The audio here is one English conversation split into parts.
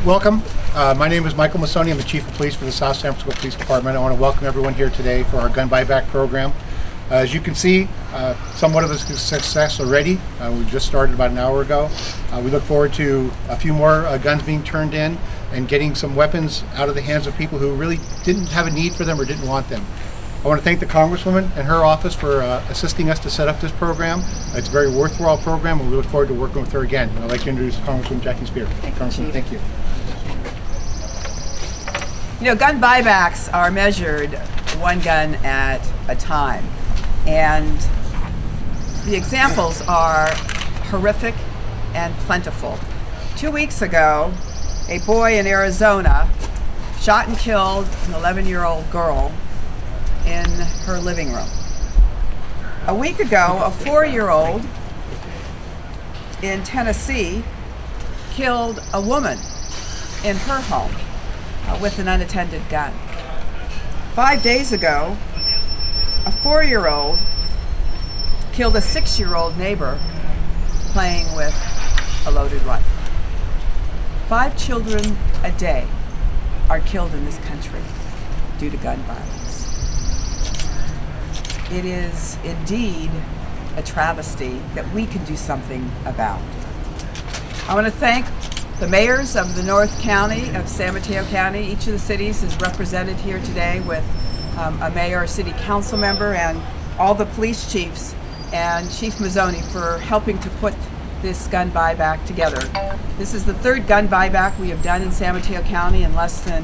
Welcome. My name is Michael Massoni. I'm the Chief of Police for the South San Francisco Police Department. I want to welcome everyone here today for our gun buyback program. As you can see, somewhat of a success already. We just started about an hour ago. We look forward to a few more guns being turned in and getting some weapons out of the hands of people who really didn't have a need for them or didn't want them. I want to thank the Congresswoman and her office for assisting us to set up this program. It's a very worthwhile program, and we look forward to working with her again. And I'd like to introduce Congresswoman Jackie Speier. Congresswoman, thank you. You know, gun buybacks are measured one gun at a time. And the examples are horrific and plentiful. 2 weeks ago, a boy in Arizona shot and killed an 11-year-old girl in her living room. A week ago, a 4-year-old in Tennessee killed a woman in her home with an unattended gun. 5 days ago, a 4-year-old killed a 6-year-old neighbor playing with a loaded rifle. 5 children a day are killed in this country due to gun violence. It is indeed a travesty that we can do something about. I want to thank the mayors of the North County, of San Mateo County. Each of the cities is represented here today with a mayor, a city council member, and all the police chiefs and Chief Mazzoni for helping to put this gun buyback together. This is the third gun buyback we have done in San Mateo County in less than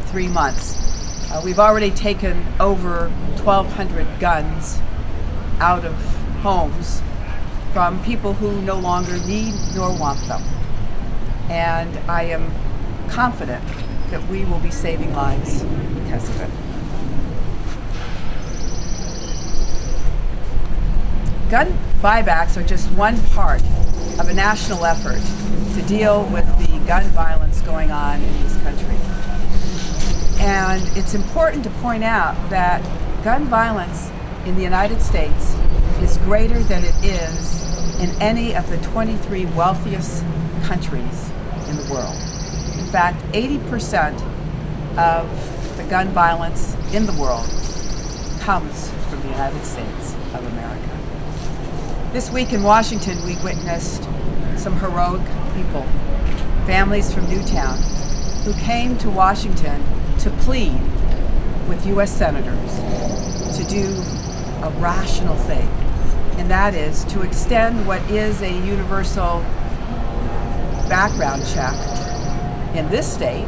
3 months. We've already taken over 1,200 guns out of homes from people who no longer need nor want them. And I am confident that we will be saving lives because of it. Gun buybacks are just one part of a national effort to deal with the gun violence going on in this country. And it's important to point out that gun violence in the United States is greater than it is in any of the 23 wealthiest countries in the world. In fact, 80% of the gun violence in the world comes from the United States of America. This week in Washington, we witnessed some heroic people, families from Newtown, who came to Washington to plead with U.S. senators to do a rational thing, and that is to extend what is a universal background check in this state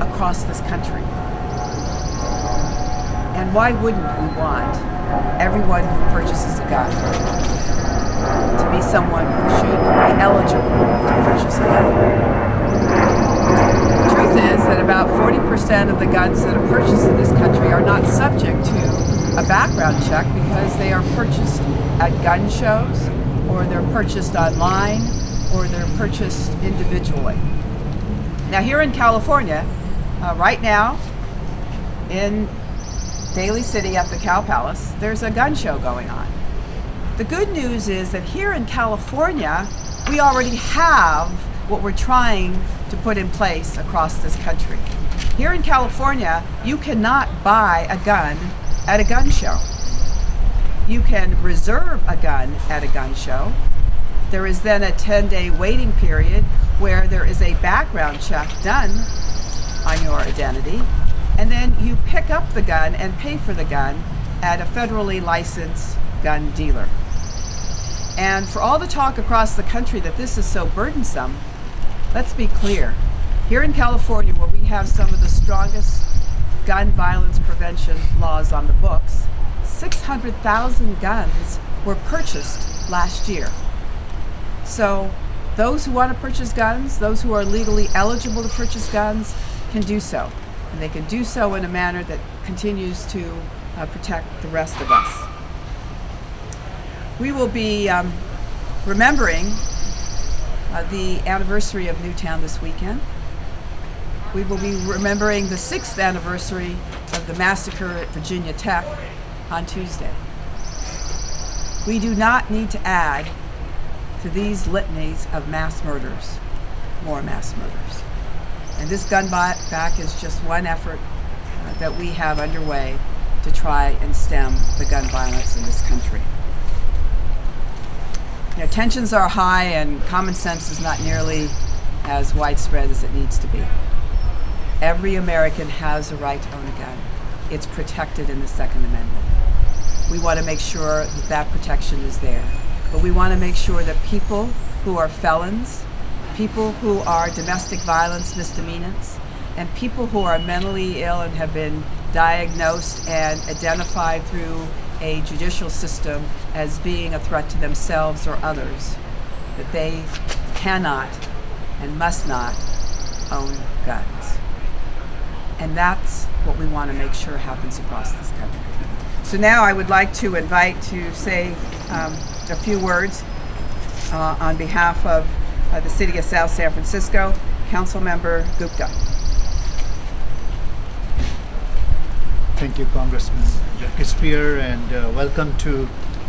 across this country. And why wouldn't we want everyone who purchases a gun to be someone who should be eligible to purchase a gun? The truth is that about 40% of the guns that are purchased in this country are not subject to a background check because they are purchased at gun shows, or they're purchased online, or they're purchased individually. Now here in California, right now, in Daly City at the Cow Palace, there's a gun show going on. The good news is that here in California, we already have what we're trying to put in place across this country. Here in California, you cannot buy a gun at a gun show. You can reserve a gun at a gun show. There is then a 10-day waiting period where there is a background check done on your identity, and then you pick up the gun and pay for the gun at a federally licensed gun dealer. And for all the talk across the country that this is so burdensome, let's be clear. Here in California, where we have some of the strongest gun violence prevention laws on the books, 600,000 guns were purchased last year. So those who want to purchase guns, those who are legally eligible to purchase guns, can do so. And they can do so in a manner that continues to protect the rest of us. We will be remembering the anniversary of Newtown this weekend. We will be remembering the 6th anniversary of the massacre at Virginia Tech on Tuesday. We do not need to add to these litanies of mass murders. more mass murders. And this gun buyback is just one effort that we have underway to try and stem the gun violence in this country. You know, tensions are high and common sense is not nearly as widespread as it needs to be. Every American has a right to own a gun. It's protected in the Second Amendment. We want to make sure that that protection is there. But we want to make sure that people who are felons, people who are domestic violence misdemeanants, and people who are mentally ill and have been diagnosed and identified through a judicial system as being a threat to themselves or others, that they cannot and must not own guns. And that's what we want to make sure happens across this country. So now I would like to invite to say a few words on behalf of the City of South San Francisco, Councilmember Gupta. Thank you, Congresswoman Jackie Speier, and welcome to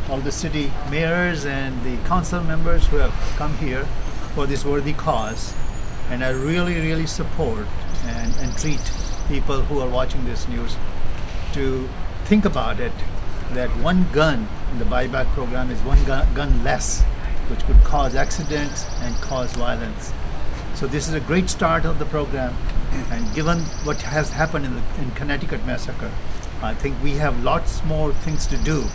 all the city mayors and the council members who have come here for this worthy cause. And I really, really support and treat people who are watching this news to think about it, that one gun in the buyback program is one gun less, which could cause accidents and cause violence. So this is a great start of the program, and given what has happened in Connecticut massacre, I think we have lots more things to do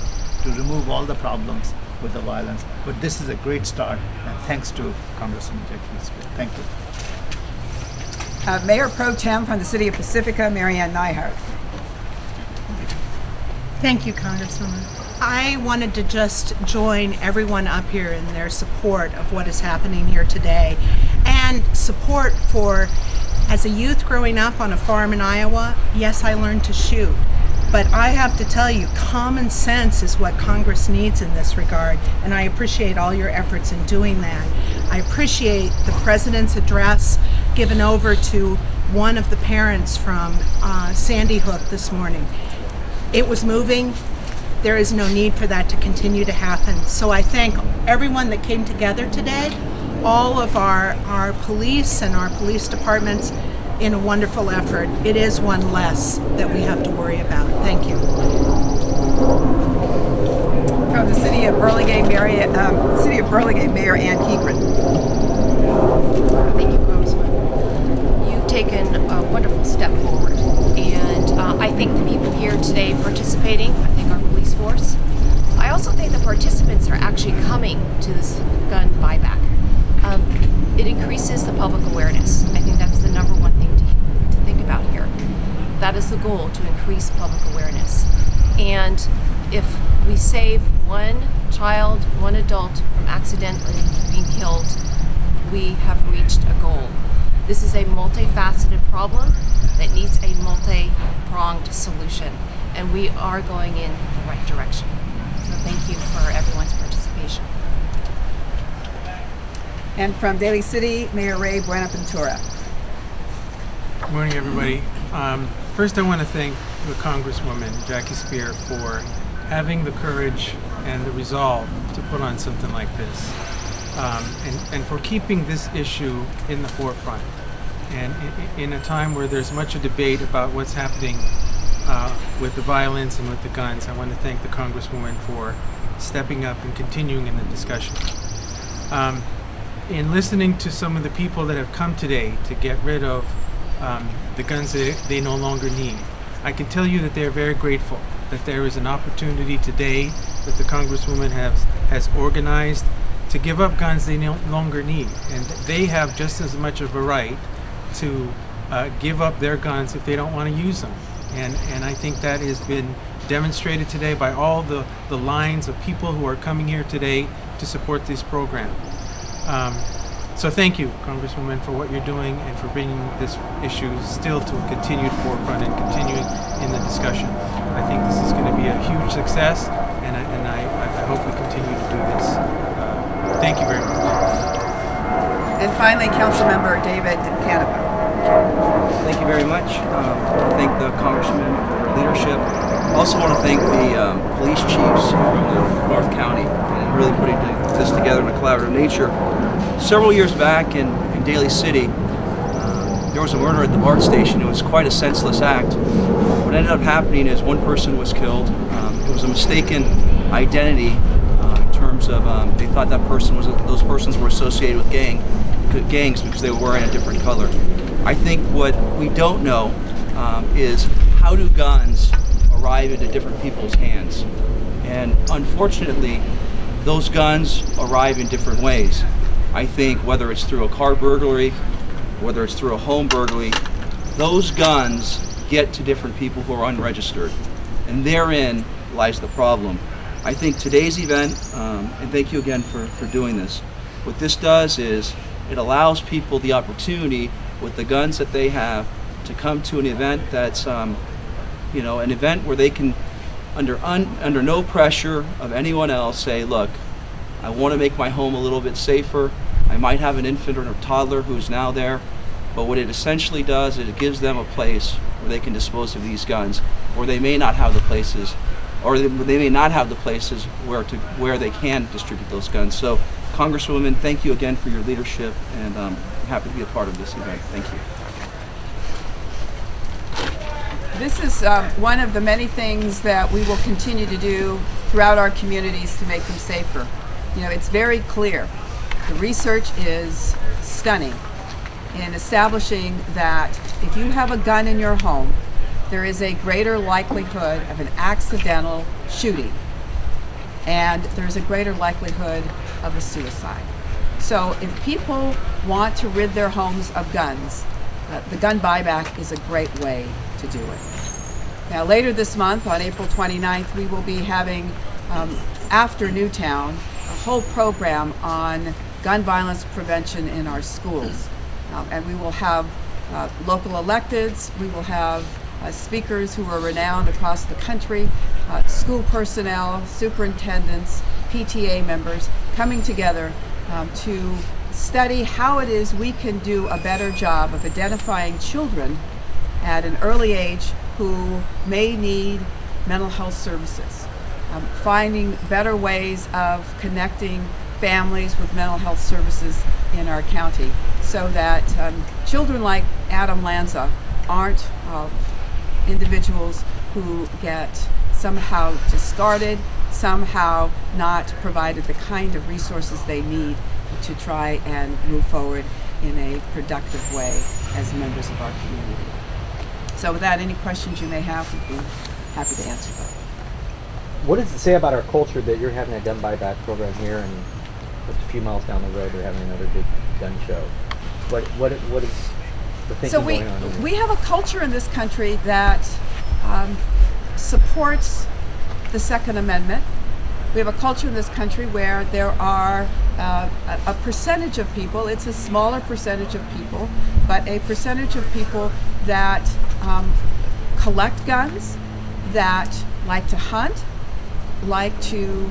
to remove all the problems with the violence. But this is a great start, and thanks to Congresswoman Jackie Speier. Thank you. Mayor Pro Tem from the City of Pacifica, Marianne Nyhart. Thank you, Congresswoman. I wanted to just join everyone up here in their support of what is happening here today, and support for, as a youth growing up on a farm in Iowa, yes, I learned to shoot. But I have to tell you, common sense is what Congress needs in this regard, and I appreciate all your efforts in doing that. I appreciate the President's address given over to one of the parents from Sandy Hook this morning. It was moving. There is no need for that to continue to happen. So I thank everyone that came together today, all of our police and our police departments, in a wonderful effort. It is one less that we have to worry about. Thank you. From the City of Burlingame, Mayor Ann Keekren. Thank you, Congressman. You've taken a wonderful step forward, and I thank the people here today participating. I thank our police force. I also think the participants are actually coming to this gun buyback. It increases the public awareness. I think that's the number one thing to think about here. That is the goal, to increase public awareness. And if we save one child, one adult from accidentally being killed, we have reached a goal. This is a multifaceted problem that needs a multi-pronged solution, and we are going in the right direction. So thank you for everyone's participation. And from Daly City, Mayor Ray Buenaventura. Good morning, everybody. First, I want to thank the Congresswoman Jackie Speier for having the courage and the resolve to put on something like this, and for keeping this issue in the forefront. And in a time where there's much a debate about what's happening with the violence and with the guns, I want to thank the Congresswoman for stepping up and continuing in the discussion. In listening to some of the people that have come today to get rid of the guns that they no longer need, I can tell you that they're very grateful that there is an opportunity today that the Congresswoman has organized to give up guns they no longer need. And they have just as much of a right to give up their guns if they don't want to use them. And I think that has been demonstrated today by all the lines of people who are coming here today to support this program. So thank you, Congresswoman, for what you're doing and for bringing this issue still to a continued forefront and continuing in the discussion. I think this is going to be a huge success, and I hope we continue to do this. Thank you very much. And finally, Councilmember David Canova. Thank you very much. I thank the Congressman for her leadership. I also want to thank the police chiefs from North County and really putting this together in a collaborative nature. Several years back in Daly City, there was a murder at the BART station. It was quite a senseless act. What ended up happening is one person was killed. It was a mistaken identity in terms of they thought those persons were associated with gangs because they were wearing a different color. I think what we don't know is how do guns arrive into different people's hands. And unfortunately, those guns arrive in different ways. I think whether it's through a car burglary, whether it's through a home burglary, those guns get to different people who are unregistered. And therein lies the problem. I think today's event, and thank you again for doing this, what this does is it allows people the opportunity with the guns that they have to come to an event that's an event where they can, under no pressure of anyone else, say, look, I want to make my home a little bit safer. I might have an infant or a toddler who's now there, but what it essentially does is it gives them a place where they can dispose of these guns, or they may not have the places, where they can distribute those guns. So, Congresswoman, thank you again for your leadership, and I'm happy to be a part of this event. Thank you. This is one of the many things that we will continue to do throughout our communities to make them safer. You know, it's very clear. The research is stunning in establishing that if you have a gun in your home, there is a greater likelihood of an accidental shooting, and there's a greater likelihood of a suicide. So if people want to rid their homes of guns, the gun buyback is a great way to do it. Now later this month, on April 29th, we will be having, after Newtown, a whole program on gun violence prevention in our schools. And we will have local electeds, we will have speakers who are renowned across the country, school personnel, superintendents, PTA members coming together to study how it is we can do a better job of identifying children at an early age who may need mental health services, finding better ways of connecting families with mental health services in our county so that children like Adam Lanza aren't individuals who get somehow discarded, somehow not provided the kind of resources they need to try and move forward in a productive way as members of our community. So with that, any questions you may have, we'd be happy to answer them. What does it say about our culture that you're having a gun buyback program here, and just a few miles down the road they're having another big gun show? What is the thinking going on here? We have a culture in this country that supports the Second Amendment. We have a culture in this country where there are a percentage of people, it's a smaller percentage of people, but a percentage of people that collect guns, that like to hunt, like to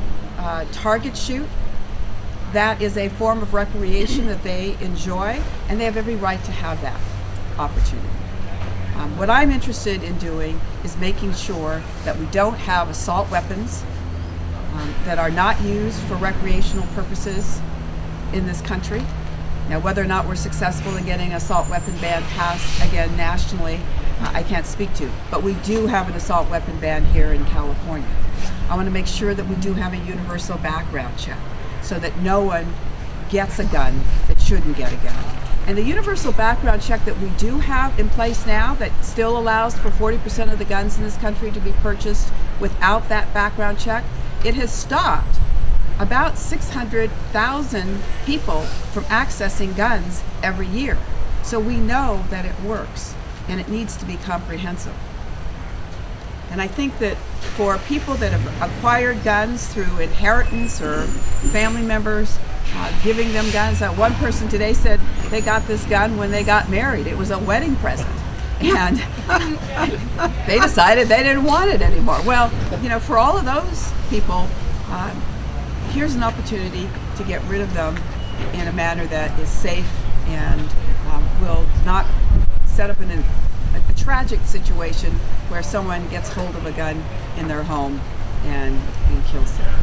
target shoot. That is a form of recreation that they enjoy, and they have every right to have that opportunity. What I'm interested in doing is making sure that we don't have assault weapons that are not used for recreational purposes in this country. Now, whether or not we're successful in getting an assault weapon ban passed again nationally, I can't speak to, but we do have an assault weapon ban here in California. I want to make sure that we do have a universal background check so that no one gets a gun that shouldn't get a gun. And the universal background check that we do have in place now that still allows for 40% of the guns in this country to be purchased without that background check, it has stopped about 600,000 people from accessing guns every year. So we know that it works, and it needs to be comprehensive. And I think that for people that have acquired guns through inheritance or family members giving them guns, one person today said they got this gun when they got married. It was a wedding present. And they decided they didn't want it anymore. Well, you know, for all of those people, here's an opportunity to get rid of them in a manner that is safe and will not set up a tragic situation where someone gets hold of a gun in their home and kills them.